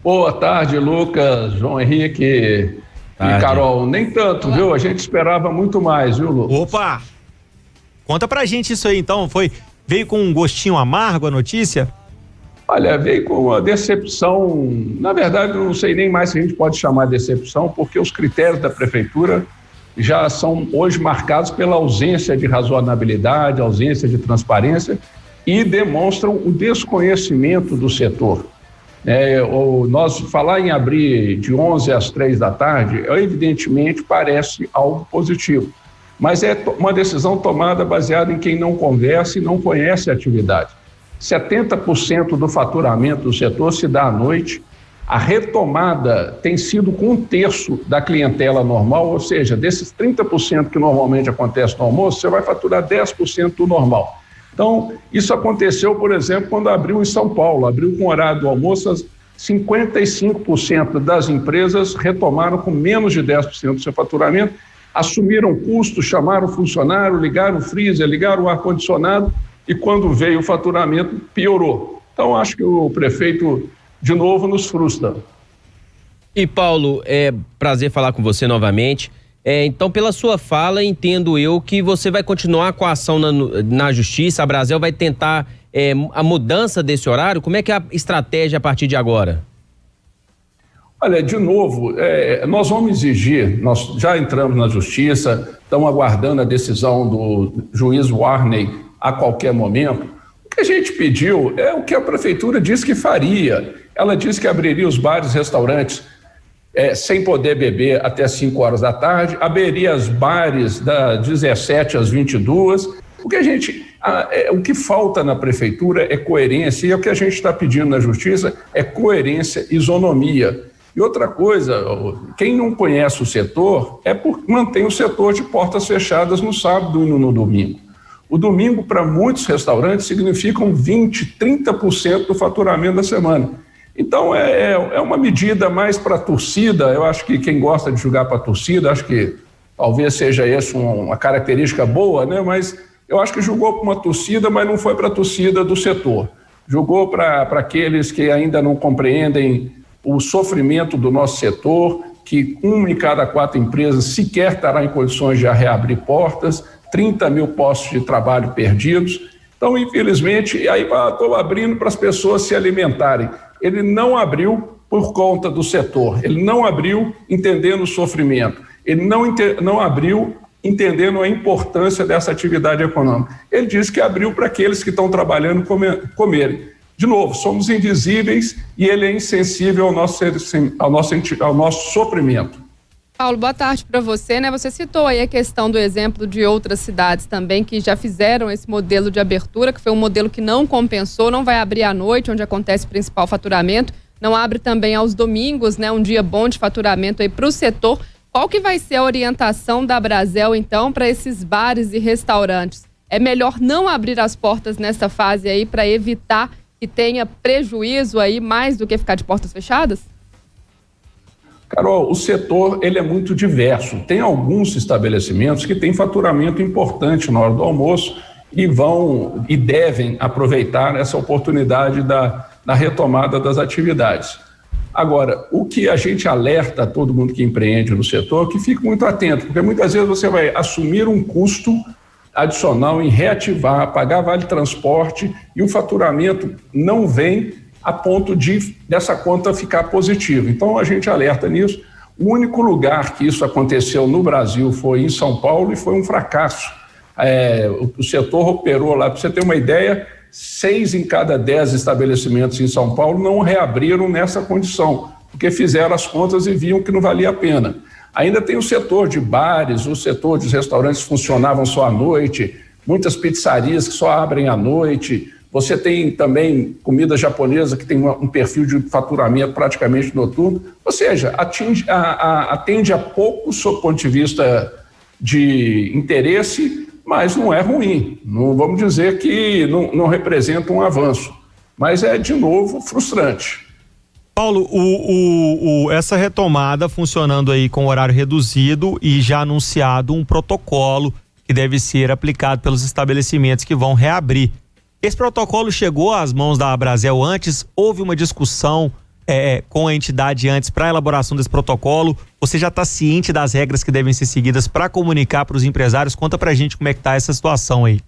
Boa tarde, Lucas, João Henrique e Carol. Nem tanto, viu? A gente esperava muito mais, viu, Lucas? Opa! Conta pra gente isso aí, então. Veio com um gostinho amargo a notícia? Olha, veio com uma decepção. Na verdade, eu não sei nem mais se a gente pode chamar de decepção, porque os critérios da prefeitura já são hoje marcados pela ausência de razoabilidade, ausência de transparência e demonstram o desconhecimento do setor. Nós falar em abrir de 11 às 3 da tarde, evidentemente parece algo positivo, mas é uma decisão tomada baseada em quem não conversa e não conhece a atividade. 70% do faturamento do setor se dá à noite, a retomada tem sido com 1/3 da clientela normal, ou seja, desses 30% que normalmente acontece no almoço, você vai faturar 10% do normal. Então, isso aconteceu, por exemplo, quando abriu em São Paulo, abriu com horário do almoço, 55% das empresas retomaram com menos de 10% do seu faturamento, assumiram custos, chamaram o funcionário, ligaram o freezer, ligaram o ar-condicionado e quando veio o faturamento, piorou. Então, acho que o prefeito, de novo, nos frustra. E, Paulo, é prazer falar com você novamente. Então, pela sua fala, entendo eu que você vai continuar com a ação na Justiça, a Brasel vai tentar a mudança desse horário. Como é que é a estratégia a partir de agora? Olha, de novo, nós vamos exigir, nós já entramos na Justiça, estamos aguardando a decisão do juiz Warney a qualquer momento. O que a gente pediu é o que a Prefeitura disse que faria. Ela disse que abriria os bares e restaurantes sem poder beber até 5 horas da tarde, abriria os bares das 17 às 22. O que falta na Prefeitura é coerência, e o que a gente está pedindo na Justiça é coerência, isonomia. E outra coisa, quem não conhece o setor mantém o setor de portas fechadas no sábado e no domingo. O domingo, para muitos restaurantes, significa 20%, 30% do faturamento da semana. Então, é uma medida mais para a torcida. Eu acho que quem gosta de jogar para a torcida, acho que talvez seja essa uma característica boa, né? Mas eu acho que jogou para uma torcida, mas não foi para a torcida do setor. Jogou para aqueles que ainda não compreendem o sofrimento do nosso setor, que 1 em cada 4 empresas sequer estará em condições de reabrir portas, 30 mil postos de trabalho perdidos. Então, infelizmente, aí estou abrindo para as pessoas se alimentarem. Ele não abriu por conta do setor, ele não abriu entendendo o sofrimento, ele não abriu entendendo a importância dessa atividade econômica. Ele disse que abriu para aqueles que estão trabalhando comerem. De novo, somos invisíveis e ele é insensível ao nosso sofrimento. Paulo, boa tarde para você, né? Você citou aí a questão do exemplo de outras cidades também que já fizeram esse modelo de abertura, que foi um modelo que não compensou, não vai abrir à noite, onde acontece o principal faturamento, não abre também aos domingos, né? Um dia bom de faturamento aí para o setor. Qual que vai ser a orientação da Brasel, então, para esses bares e restaurantes? É melhor não abrir as portas nessa fase aí para evitar que tenha prejuízo aí mais do que ficar de portas fechadas? Carol, o setor ele é muito diverso. Tem alguns estabelecimentos que têm faturamento importante na hora do almoço e vão e devem aproveitar essa oportunidade da retomada das atividades. Agora, o que a gente alerta a todo mundo que empreende no setor, que fique muito atento, porque muitas vezes você vai assumir um custo adicional em reativar, pagar vale transporte e o faturamento não vem a ponto dessa conta ficar positiva. Então, a gente alerta nisso. O único lugar que isso aconteceu no Brasil foi em São Paulo e foi um fracasso. O setor operou lá, para você ter uma ideia, 6 em cada 10 estabelecimentos em São Paulo não reabriram nessa condição, porque fizeram as contas e viam que não valia a pena. Ainda tem o setor de bares, o setor de restaurantes que funcionavam só à noite, muitas pizzarias que só abrem à noite. Você tem também comida japonesa que tem um perfil de faturamento praticamente noturno, ou seja, atende a pouco do ponto de vista de interesse, mas não é ruim. Não vamos dizer que não representa um avanço, mas é, de novo, frustrante. Paulo, essa retomada funcionando aí com horário reduzido e já anunciado um protocolo que deve ser aplicado pelos estabelecimentos que vão reabrir. Esse protocolo chegou às mãos da Brasel antes? Houve uma discussão com a entidade antes para a elaboração desse protocolo? Você já está ciente das regras que devem ser seguidas para comunicar para os empresários? Conta para a gente como é que está essa situação aí.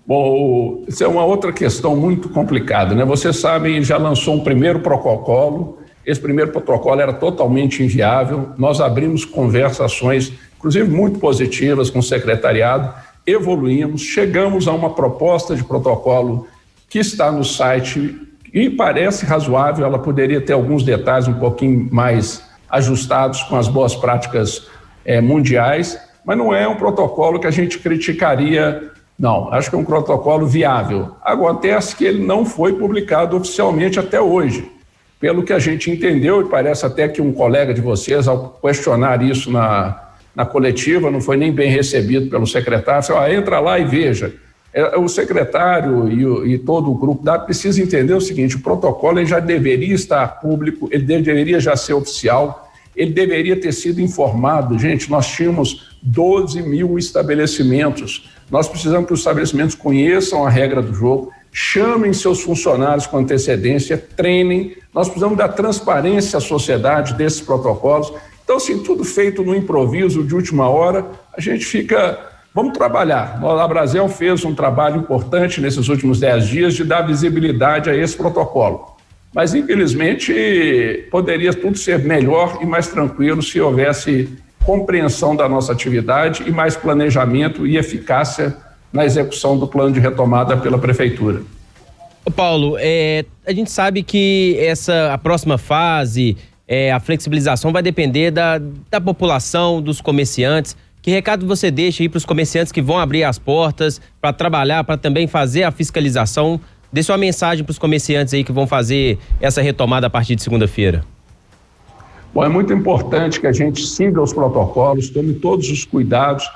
Bom, isso é uma outra questão muito complicada, né? Você sabe, já lançou um primeiro protocolo. Esse primeiro protocolo era totalmente inviável. Nós abrimos conversações, inclusive muito positivas, com o secretariado, evoluímos, chegamos a uma proposta de protocolo que está no site e parece razoável. Ela poderia ter alguns detalhes um pouquinho mais ajustados com as boas práticas mundiais, mas não é um protocolo que a gente criticaria. Não, acho que é um protocolo viável. Acontece que ele não foi publicado oficialmente até hoje. Pelo que a gente entendeu, e parece até que um colega de vocês, ao questionar isso na coletiva, não foi nem bem recebido pelo secretário, falou, entra lá e veja. O secretário e todo o grupo precisa entender o seguinte: o protocolo ele já deveria estar público, ele deveria já ser oficial, ele deveria ter sido informado. Gente, nós tínhamos 12 mil estabelecimentos. Nós precisamos que os estabelecimentos conheçam a regra do jogo, chamem seus funcionários com antecedência, treinem. Nós precisamos dar transparência à sociedade desses protocolos. Então, assim, tudo feito no improviso de última hora, a gente fica... Vamos trabalhar. A Brasel fez um trabalho importante nesses últimos 10 dias de dar visibilidade a esse protocolo. Mas, infelizmente, poderia tudo ser melhor e mais tranquilo se houvesse compreensão da nossa atividade e mais planejamento e eficácia na execução do plano de retomada pela Prefeitura. Paulo, a gente sabe que a próxima fase, a flexibilização vai depender da população, dos comerciantes. Que recado você deixa aí para os comerciantes que vão abrir as portas para trabalhar, para também fazer a fiscalização? Dê sua mensagem para os comerciantes aí que vão fazer essa retomada a partir de segunda-feira. Bom, é muito importante que a gente siga os protocolos, tome todos os cuidados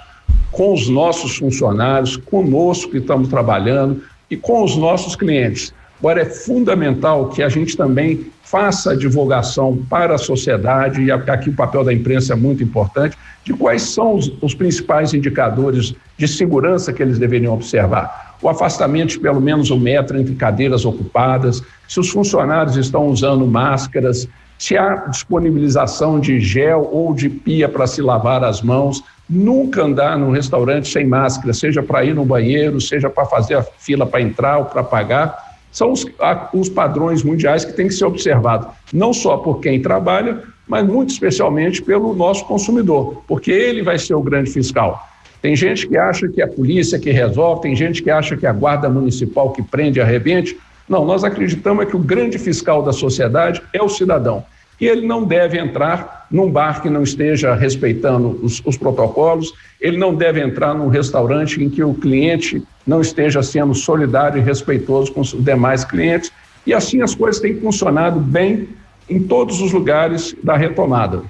com os nossos funcionários, conosco que estamos trabalhando e com os nossos clientes. Agora, é fundamental que a gente também faça a divulgação para a sociedade, e aqui o papel da imprensa é muito importante, de quais são os principais indicadores de segurança que eles deveriam observar. O afastamento de pelo menos 1 metro entre cadeiras ocupadas, se os funcionários estão usando máscaras, se há disponibilização de gel ou de pia para se lavar as mãos. Nunca andar num restaurante sem máscara, seja para ir no banheiro, seja para fazer a fila para entrar ou para pagar. São os padrões mundiais que têm que ser observados, não só por quem trabalha, mas muito especialmente pelo nosso consumidor, porque ele vai ser o grande fiscal. Tem gente que acha que é a polícia que resolve, tem gente que acha que é a guarda municipal que prende e arrebente. Não, nós acreditamos que o grande fiscal da sociedade é o cidadão. E ele não deve entrar num bar que não esteja respeitando os protocolos, ele não deve entrar num restaurante em que o cliente não esteja sendo solidário e respeitoso com os demais clientes. E assim as coisas têm funcionado bem em todos os lugares da retomada.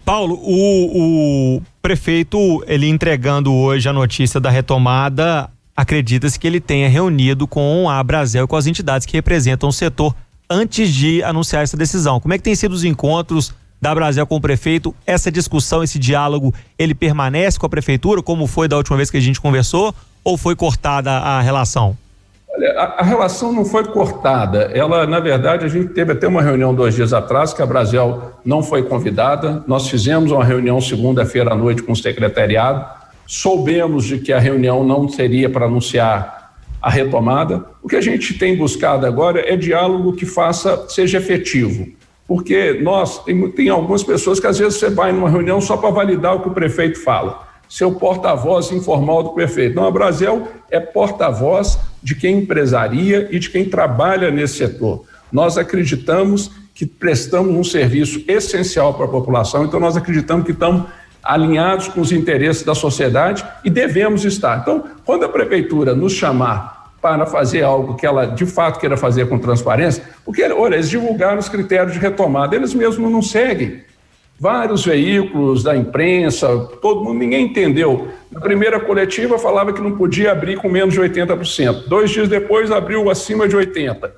Paulo, o prefeito, ele entregando hoje a notícia da retomada, acredita-se que ele tenha reunido com a Brasel e com as entidades que representam o setor antes de anunciar essa decisão. Como é que tem sido os encontros da Brasel com o prefeito? Essa discussão, esse diálogo, ele permanece com a prefeitura, como foi da última vez que a gente conversou, ou foi cortada a relação? Olha, a relação não foi cortada. Ela, na verdade, a gente teve até uma reunião 2 dias atrás, que a Brasel não foi convidada. Nós fizemos uma reunião segunda-feira à noite com o secretariado. Soubemos de que a reunião não seria para anunciar a retomada. O que a gente tem buscado agora é diálogo que seja efetivo, porque tem algumas pessoas que às vezes você vai numa reunião só para validar o que o prefeito fala, ser o porta-voz informal do prefeito. Não, a Brasel é porta-voz de quem empresaria e de quem trabalha nesse setor. Nós acreditamos que prestamos um serviço essencial para a população, então nós acreditamos que estamos alinhados com os interesses da sociedade e devemos estar. Então, quando a prefeitura nos chamar para fazer algo que ela de fato queira fazer com transparência, porque, olha, eles divulgaram os critérios de retomada, eles mesmos não seguem. Vários veículos da imprensa, todo mundo, ninguém entendeu. Na primeira coletiva falava que não podia abrir com menos de 80%. 2 dias depois abriu acima de 80%.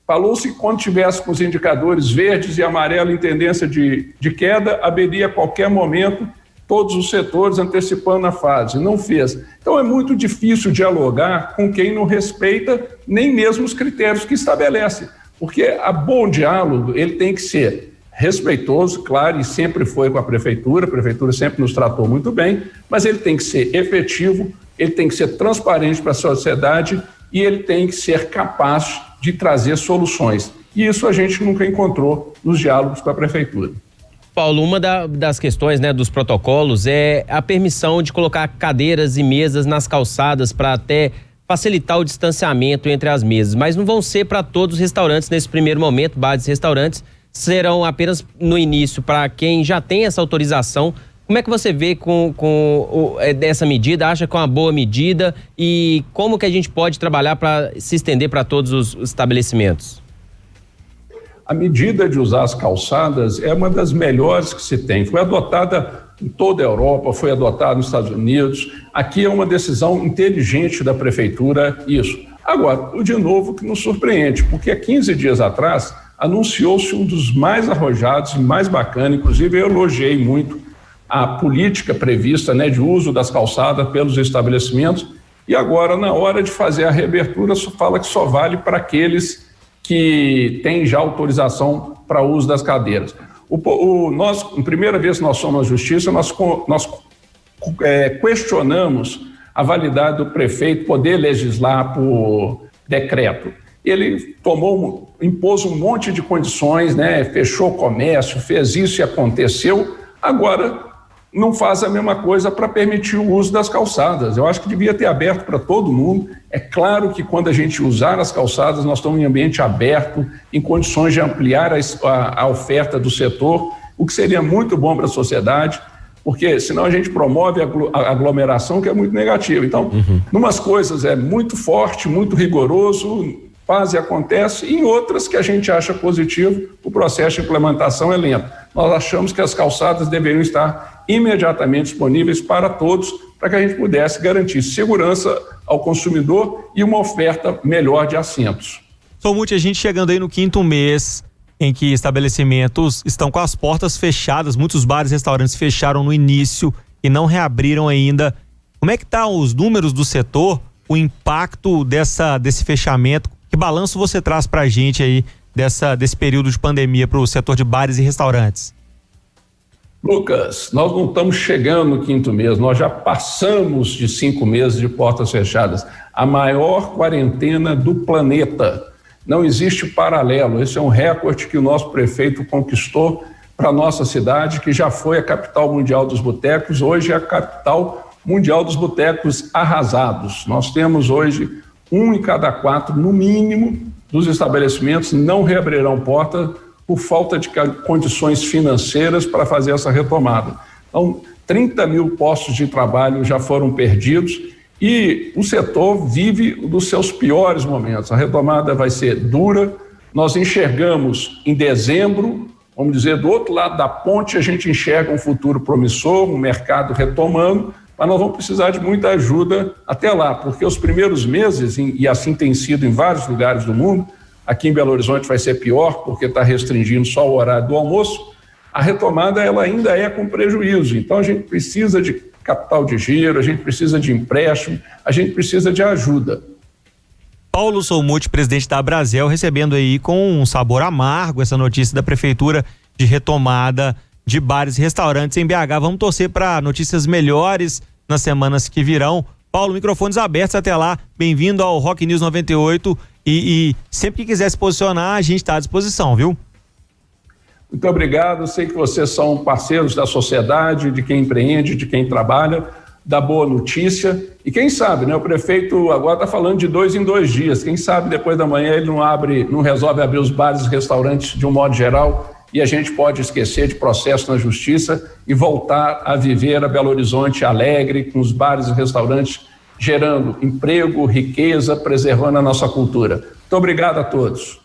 Falou-se que quando tivesse com os indicadores verdes e amarelo em tendência de queda, abriria a qualquer momento todos os setores antecipando a fase. Não fez. Então é muito difícil dialogar com quem não respeita nem mesmo os critérios que estabelece. Porque a bom diálogo, ele tem que ser respeitoso, claro, e sempre foi com a prefeitura sempre nos tratou muito bem, mas ele tem que ser efetivo, ele tem que ser transparente para a sociedade e ele tem que ser capaz de trazer soluções. E isso a gente nunca encontrou nos diálogos com a prefeitura. Paulo, uma das questões, né, dos protocolos é a permissão de colocar cadeiras e mesas nas calçadas para até facilitar o distanciamento entre as mesas, mas não vão ser para todos os restaurantes nesse primeiro momento, bares e restaurantes serão apenas no início para quem já tem essa autorização. Como é que você vê dessa medida? Acha que é uma boa medida e como que a gente pode trabalhar para se estender para todos os estabelecimentos? A medida de usar as calçadas é uma das melhores que se tem. Foi adotada em toda a Europa, foi adotada nos Estados Unidos. Aqui é uma decisão inteligente da prefeitura, isso. Agora, de novo, que nos surpreende, porque há 15 dias atrás anunciou-se um dos mais arrojados e mais bacana, inclusive eu elogiei muito a política prevista, né, de uso das calçadas pelos estabelecimentos, e agora, na hora de fazer a reabertura, fala que só vale para aqueles que têm já autorização para uso das cadeiras. Nós, a primeira vez que nós somos na Justiça, nós questionamos a validade do prefeito poder legislar por decreto. Ele impôs um monte de condições, né? Fechou o comércio, fez isso e aconteceu. Agora, não faz a mesma coisa para permitir o uso das calçadas. Eu acho que devia ter aberto para todo mundo. É claro que quando a gente usar as calçadas, nós estamos em ambiente aberto, em condições de ampliar a oferta do setor, o que seria muito bom para a sociedade, porque senão a gente promove a aglomeração, que é muito negativo. Então, numas coisas é muito forte, muito rigoroso, faz e acontece, e em outras que a gente acha positivo, o processo de implementação é lento. Nós achamos que as calçadas deveriam estar imediatamente disponíveis para todos, para que a gente pudesse garantir segurança ao consumidor e uma oferta melhor de assentos. Somuth, a gente chegando aí no 5º mês em que estabelecimentos estão com as portas fechadas, muitos bares e restaurantes fecharam no início e não reabriram ainda. Como é que estão os números do setor, o impacto desse fechamento? Que balanço você traz para a gente aí desse período de pandemia para o setor de bares e restaurantes? Lucas, nós não estamos chegando no 5º mês, nós já passamos de 5 meses de portas fechadas. A maior quarentena do planeta. Não existe paralelo. Esse é um recorde que o nosso prefeito conquistou para a nossa cidade, que já foi a capital mundial dos botecos, hoje é a capital mundial dos botecos arrasados. Nós temos hoje 1 em cada 4, no mínimo, dos estabelecimentos não reabrirão porta por falta de condições financeiras para fazer essa retomada. Então, 30 mil postos de trabalho já foram perdidos e o setor vive dos seus piores momentos. A retomada vai ser dura. Nós enxergamos em dezembro, vamos dizer, do outro lado da ponte, a gente enxerga um futuro promissor, um mercado retomando, mas nós vamos precisar de muita ajuda até lá, porque os primeiros meses, e assim tem sido em vários lugares do mundo, aqui em Belo Horizonte vai ser pior, porque está restringindo só o horário do almoço, a retomada ela ainda é com prejuízo. Então a gente precisa de capital de giro, a gente precisa de empréstimo, a gente precisa de ajuda. Paulo Somuth, presidente da Abrazel, recebendo aí com um sabor amargo essa notícia da prefeitura de retomada de bares e restaurantes em BH. Vamos torcer para notícias melhores nas semanas que virão. Paulo, microfones abertos até lá. Bem-vindo ao Rock News 98 e sempre que quiser se posicionar, a gente está à disposição, viu? Muito obrigado. Sei que vocês são parceiros da sociedade, de quem empreende, de quem trabalha, da boa notícia. E quem sabe, né? O prefeito agora está falando de 2 em 2 dias. Quem sabe depois da manhã ele não resolve abrir os bares e restaurantes de um modo geral e a gente pode esquecer de processo na justiça e voltar a viver a Belo Horizonte alegre, com os bares e restaurantes gerando emprego, riqueza, preservando a nossa cultura. Muito obrigado a todos.